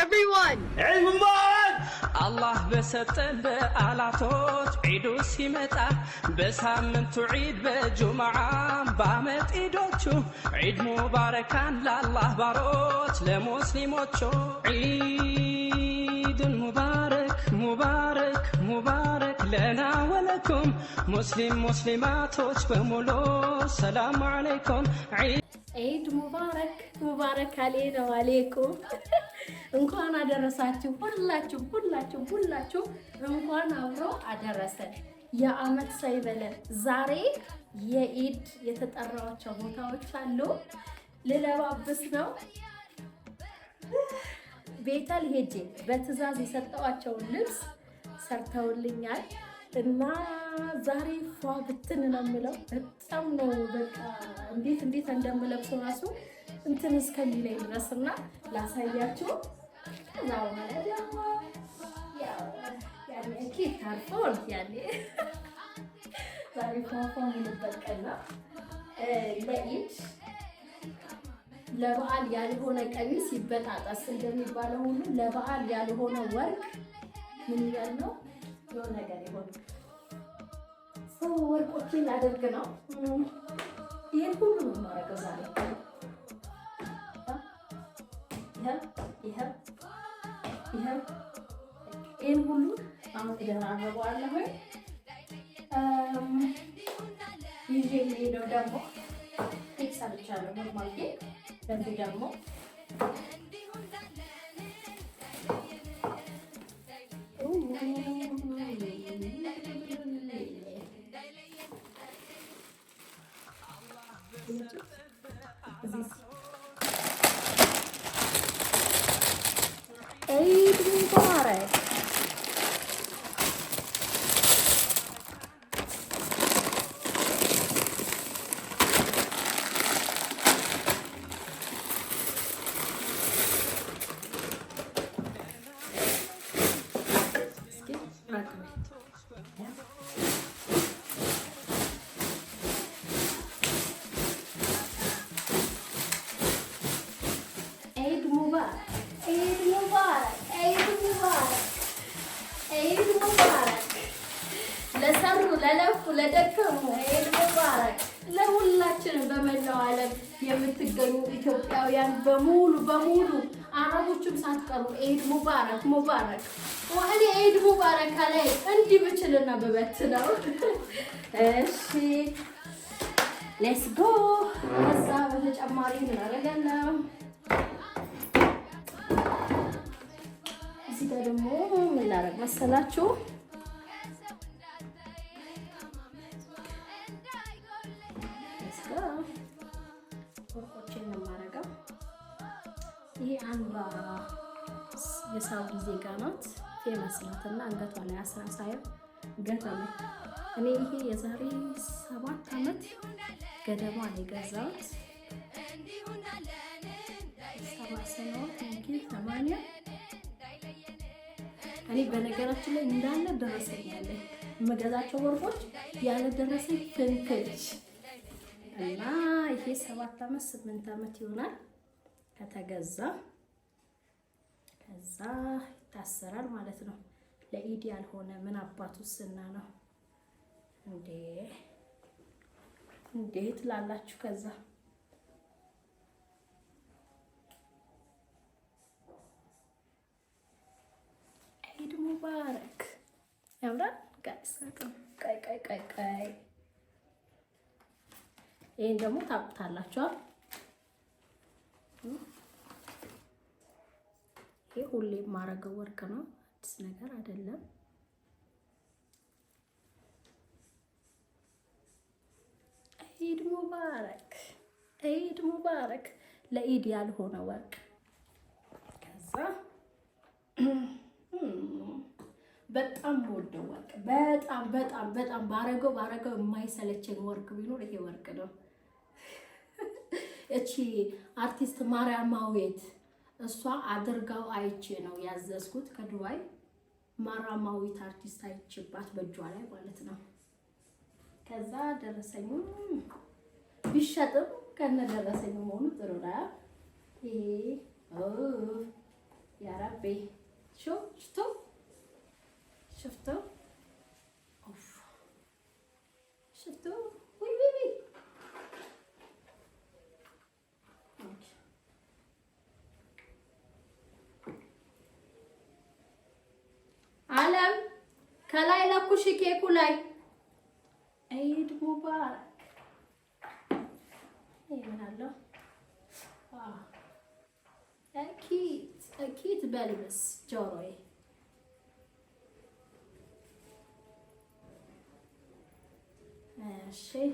everyone. عيد مبارك. الله بسطن بآلاتوت عيدو سيمتا بسامنتو عيد بجمعة بامت عيدوتشو عيد مباركان لله باروت لمسلموتشو عيد مبارك مبارك مبارك لنا ولكم مسلم مسلماتوت بمولو السلام عليكم عيد مبارك مبارك علينا وعليكم እንኳን አደረሳችሁ ሁላችሁ እንኳን አብሮ አደረሰን። የአመት ሳይበለን ዛሬ የኢድ የተጠራቸው ቦታዎች አሉ። ልለባብስ ነው ቤተል ሄጄ በትዕዛዝ የሰጠዋቸው ልብስ ሰርተውልኛል እና ዛሬ ፏ ብትን ነው የምለው። በጣም ነው በቃ እንዴት እንደምለብሰው ራሱ እንትን እስከሚለኝ ድረስና ላሳያችሁ። ከዛው ማለት ደግሞ ያኔ ኬክ ታርፎን ያኔ ዛሬ ፏፏ ምንበት ቀን ነው። ለኢድ ለበዓል ያልሆነ ቀሚስ ይበጣጣስ እንደሚባለው ሁሉ ለበዓል ያልሆነ ወርቅ ምን ይላል ነው የሆነ ነገር ይሆን ሰው ወርቆችን ላደርግ ነው። ይሄን ሁሉ ነው ማረገው ዛሬ ይሄን ሁሉ አሁን ተደራረበዋለሁ። ይሄ የሚሄደው ደግሞ ኬክ ሰርቻለሁ ኖርማል ኬክ። በዚህ ደግሞ عيد مبارك. عيد مبارك عيد مبارك عيد مبارك عيد مبارك ለሰሩ ለለፉ ለደከሙ عيد مبارك ለሁላችንም በመላው ዓለም የምትገኙ ኢትዮጵያውያን በሙሉ አረቦችም ሳትቀሩ عيد مبارك مبارك ወእኔ عيد مبارك ላይ እንዲህ ብችልና በበት ነው። እሺ ሌትስ ጎ። ከዛ በተጨማሪ ምን አደርጋለሁ እዚህ ጋር ደግሞ ምን ላደርግ መሰላችሁ? ወርቆችን ነው የማደርገው። ይሄ አንዷ የሳውዲ ዜጋ ናት፣ ፌመስ ናት እና አንገቷ ላይ አስራ ሳይሆን ገተም እኔ ይሄ የዛሬ 7 ዓመት ገደማ ነው የገዛሁት። 7 እኔ በነገራችን ላይ እንዳለ ደረሰኝ ያለኝ የምገዛቸው ወርቆች ያለ ደረሰኝ ፍንክች እና ይሄ 7 ዓመት 8 ዓመት ይሆናል ከተገዛ። ከዛ ይታሰራል ማለት ነው። ለኢድ ያልሆነ ምን አባቱ ስና ነው እንዴት ላላችሁ ከዛ عيد مبارك ያምራል ጋይስ። ቀይ ይሄን ደግሞ ታውቁታላችሁ። ይሄ ሁሌ የማረገው ወርቅ ነው፣ አዲስ ነገር አይደለም። عيد مبارك عيد مبارك ለኢድ ያልሆነ ወርቅ ከዛ በጣም ወደው ወርቅ በጣም ባረገው የማይሰለቸኝ ወርቅ ቢኖር ይሄ ወርቅ ነው። እቺ አርቲስት ማርያማዊት እሷ አድርጋው አይቼ ነው ያዘዝኩት ከዱባይ። ማርያማዊት አርቲስት አይቼባት በእጇ ላይ ማለት ነው። ከዛ ደረሰኙ ቢሸጥም ከነ ደረሰኙ መሆኑ ጥሩ ነው። ይሄ ያ ረብ حبي شفتوا اوف شفتوا وي وي وي علم كلاي لكوش كيكو لاي عيد مبارك ايه من هلا اكيد بلبس جوروي ماشي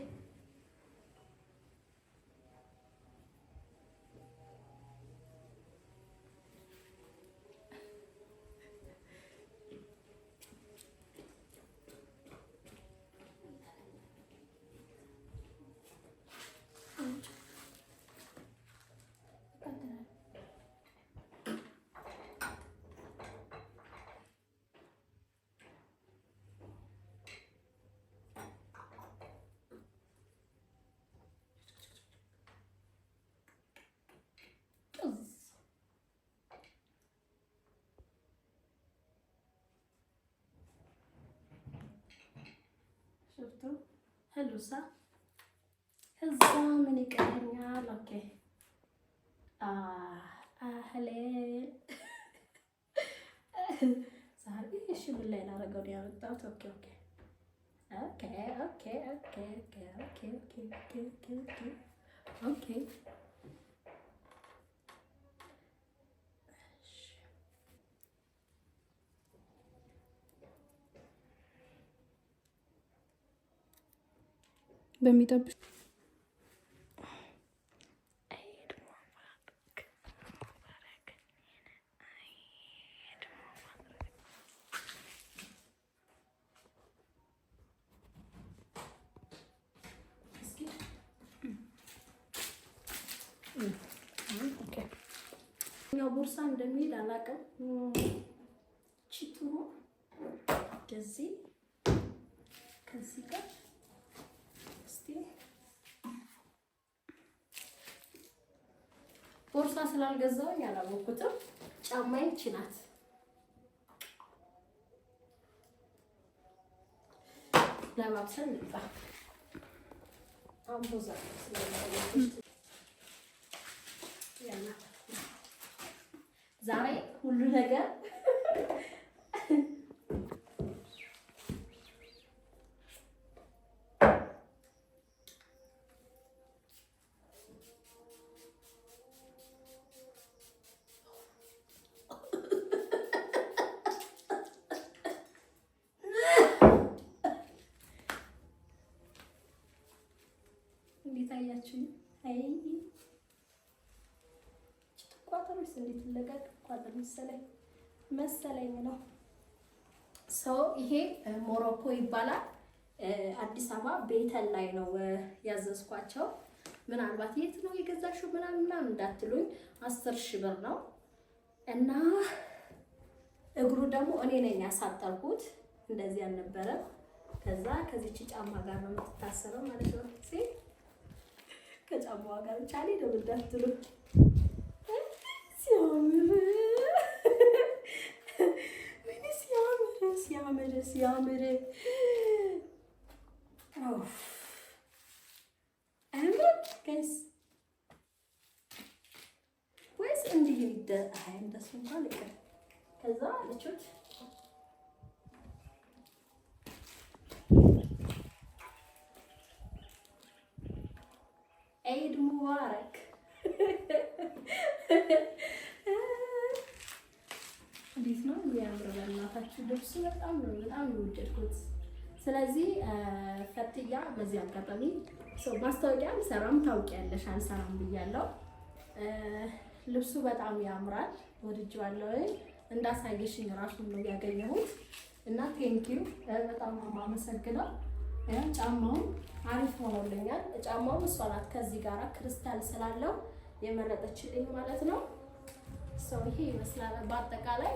شفتوا حلو صح هزا من يقرنيال اوكي اهلين صار ايش بالليل ارغو دي عملت اوكي በሚጠብሽ ያው ቦርሳ እንደሚሄድ አላውቅም። ቺቱ እንደዚህ ከዚህ ጋር ቦርሳ ስላልገዛሁኝ አላወኩትም። ጫማዬ ይቺ ናት። ለማብሰል ልጣ አምቦዛ ዛሬ ሁሉ ነገር እንዴታያችሁ አይ ቋጥሮስ እንዴት ለቀቅ ቋጥሮ መሰለኝ ነው። ሰው ይሄ ሞሮኮ ይባላል። አዲስ አበባ ቤተል ላይ ነው ያዘዝኳቸው። ምናልባት የት ነው የገዛሽው ምናምን እንዳትሉኝ 10,000 ብር ነው እና እግሩ ደግሞ እኔ ነኝ ያሳጠርኩት። እንደዚህ አልነበረ። ከዛ ከዚች ጫማ ጋር ነው የምትታሰረው ማለት ነው። ከጫማዋ ጋር ብቻ ነው እንዳትሉኝ። ሲያምር ጋይስ ወይስ እንዲህ እንደሱ እንኳን ይቀር። ከዛ ልጆች ዒድ ሙባረክ እንዴት ነው የሚያምር በእናታችሁ ልብሱ በጣም የወደድኩት። ስለዚህ ፈትያ በዚህ አጋጣሚ ማስታወቂያ አልሰራም ታውቂያለሽ፣ አልሰራም ብያለሁ። ልብሱ በጣም ያምራል፣ ወድጄዋለሁ። እንዳሳየሽኝ ራሱን ነው ያገኘሁት እና ቴንኪው በጣም አመሰግናለሁ። ጫማው አሪፍ ሆኖልኛል። ጫማው እሷ ናት ከዚህ ጋር ክሪስታል ስላለው የመረጠችልኝ ማለት ነው። ሰው ይሄ ይመስላል በአጠቃላይ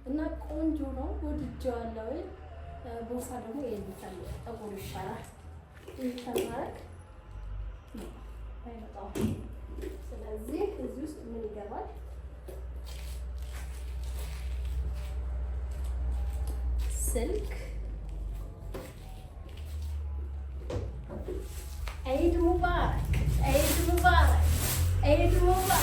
እና ቆንጆ ነው፣ ወድጄዋለሁ። ቦርሳ ደግሞ የልጅታል ጥቁር ይሻላል ይተማረክ አይመጣው። ስለዚህ እዚህ ውስጥ ምን ይገባል? ስልክ ዒድ ሙባረክ ዒድ ሙባረክ ዒድ ሙባረክ